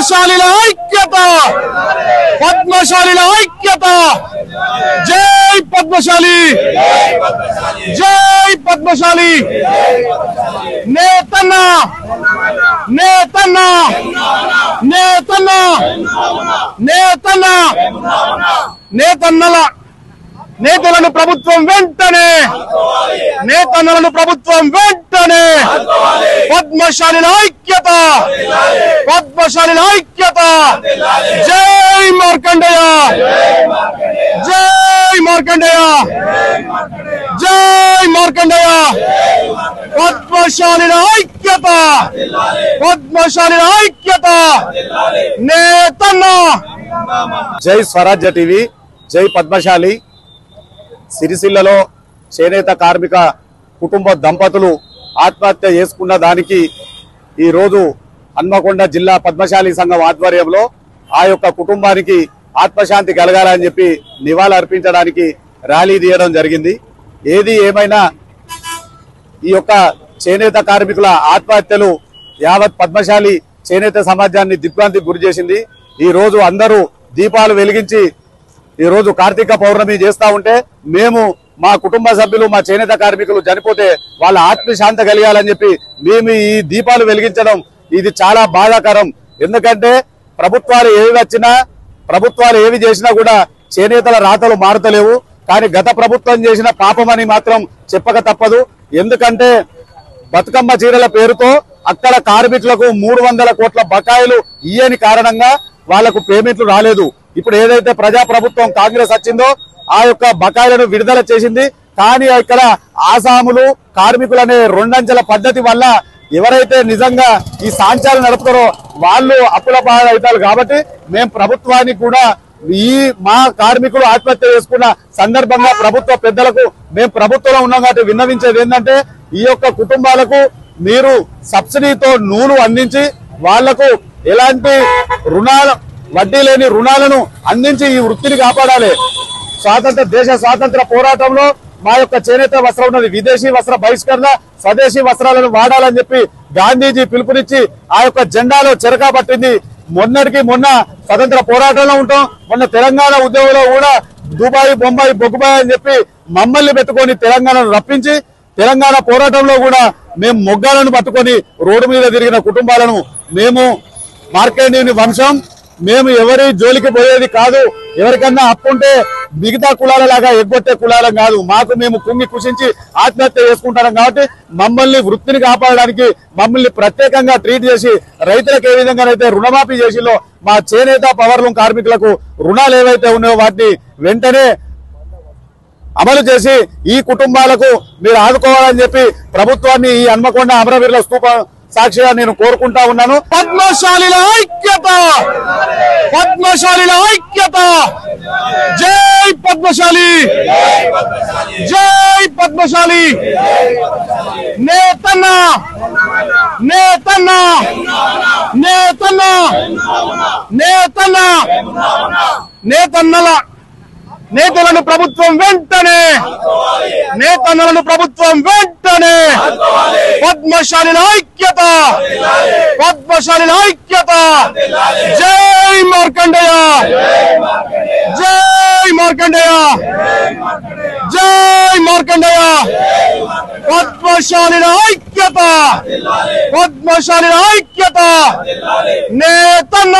పద్మశాలిల ఐక్యత, పద్మశాలిల ఐక్యత. జై పద్మశాలి, జై పద్మశాలి. నేతన్న నేతన్న నేతన్న నేతన్న నేతన్నల నేతలను ప్రభుత్వం వెంటనే, నేతన్నలను ప్రభుత్వం వెంటనే. పద్మశాలిల ఐక్యత, పద్మశాలిల ఐక్యత. జై మార్కండేయ, జై మార్కండేయ, జై మార్కండేయ. పద్మశాలిల ఐక్యత, పద్మశాలిల ఐక్యత. నేతన్న. జై స్వరాజ్య టీవీ, జై పద్మశాలి. సిరిసిల్లలో చేనేత కార్మిక కుటుంబ దంపతులు ఆత్మహత్య చేసుకున్న దానికి ఈ రోజు హన్మకొండ జిల్లా పద్మశాలి సంఘం ఆధ్వర్యంలో ఆ యొక్క కుటుంబానికి ఆత్మశాంతి కలగాలని చెప్పి నివాళులు అర్పించడానికి ర్యాలీ తీయడం జరిగింది. ఏది ఏమైనా ఈ యొక్క చేనేత కార్మికుల ఆత్మహత్యలు యావత్ పద్మశాలి చేనేత సమాజాన్ని దిగ్భ్రాంతికి గురి చేసింది. ఈ రోజు అందరూ దీపాలు వెలిగించి ఈ రోజు కార్తీక పౌర్ణమి చేస్తా ఉంటే మేము మా కుటుంబ సభ్యులు మా చేనేత కార్మికులు చనిపోతే వాళ్ళ ఆత్మశాంతి కలిగాలని చెప్పి మేము ఈ దీపాలు వెలిగించడం ఇది చాలా బాధాకరం. ఎందుకంటే ప్రభుత్వాలు ఏవి వచ్చినా, ప్రభుత్వాలు ఏవి చేసినా కూడా చేనేతల రాతలు మారుతలేవు. కానీ గత ప్రభుత్వం చేసిన పాపమని మాత్రం చెప్పక తప్పదు. ఎందుకంటే బతుకమ్మ చీరల పేరుతో అక్కడ కార్మికులకు 300 కోట్ల బకాయిలు ఇయ్యని కారణంగా వాళ్లకు పేమెంట్లు రాలేదు. ఇప్పుడు ఏదైతే ప్రజాప్రభుత్వం కాంగ్రెస్ వచ్చిందో ఆ యొక్క బకాయిలను విడుదల చేసింది. కానీ ఇక్కడ ఆసాములు కార్మికులనే రెండంచెల పద్ధతి వల్ల ఎవరైతే నిజంగా ఈ సాంచాలు నడుపుతారో వాళ్ళు అప్పుల పాలవుతారు. కాబట్టి మేము ప్రభుత్వానికి కూడా ఈ మా కార్మికులు ఆత్మహత్య చేసుకున్న సందర్భంగా ప్రభుత్వ పెద్దలకు మేము ప్రభుత్వంలో ఉన్నాం కాబట్టి విన్నవించేది ఏంటంటే ఈ యొక్క కుటుంబాలకు మీరు సబ్సిడీతో నూలు అందించి వాళ్లకు ఎలాంటి వడ్డీ లేని రుణాలను అందించి ఈ వృత్తిని కాపాడాలి. దేశ స్వాతంత్ర పోరాటంలో మా యొక్క చేనేత వస్త్రం ఉన్నది. విదేశీ వస్త్ర బహిష్కరణ, స్వదేశీ వస్త్రాలను వాడాలని చెప్పి గాంధీజీ పిలుపునిచ్చి ఆ యొక్క జెండాలో చెరకా పట్టింది. మొన్నటికి మొన్న స్వతంత్ర పోరాటంలో ఉంటాం. మొన్న తెలంగాణ ఉద్యమంలో కూడా దుబాయ్, బొంబాయి, బొగ్గుబాయ్ అని చెప్పి మమ్మల్ని పెట్టుకొని తెలంగాణను రప్పించి తెలంగాణ పోరాటంలో కూడా మేము మొగ్గాలను పట్టుకొని రోడ్డు మీద తిరిగిన కుటుంబాలను మేము మార్కండేయుని వంశం. మేము ఎవరి జోలికి పోయేది కాదు. ఎవరికన్నా అప్పుంటే మిగతా కులాల లాగా ఎగ్గొట్టే కులాలం కాదు. మాకు మేము కుంగి కుషించి ఆత్మహత్య చేసుకుంటాం. కాబట్టి మమ్మల్ని వృత్తిని కాపాడడానికి మమ్మల్ని ప్రత్యేకంగా ట్రీట్ చేసి రైతులకు ఏ విధంగానైతే రుణమాఫీ చేసిలో మా చేనేత పవర్లూమ్ కార్మికులకు రుణాలు ఏవైతే ఉన్నాయో వాటిని వెంటనే అమలు చేసి ఈ కుటుంబాలకు మీరు ఆదుకోవాలని చెప్పి ప్రభుత్వాన్ని ఈ హన్మకొండ అమరవీరుల స్తూపం సాక్షిగా నేను కోరుకుంటా ఉన్నాను. పద్మశాలిల ఐక్యత, పద్మశాలిల ఐక్యత. జై పద్మశాలి, జై పద్మశాలి. నేతన్న నేతన్న నేతన్న నేతన్న నేతన్నల నేతలను ప్రభుత్వం వెంటనే, నేతన్నలను ప్రభుత్వం వెంటనే. పద్మశాలిల ఐక్యత, పద్మశాలిల ఐక్యత. జై మార్కండేయ, జై మార్కండేయ, జై మార్కండేయ. పద్మశాలిల ఐక్యత, పద్మశాలిల ఐక్యత. నేతన్న.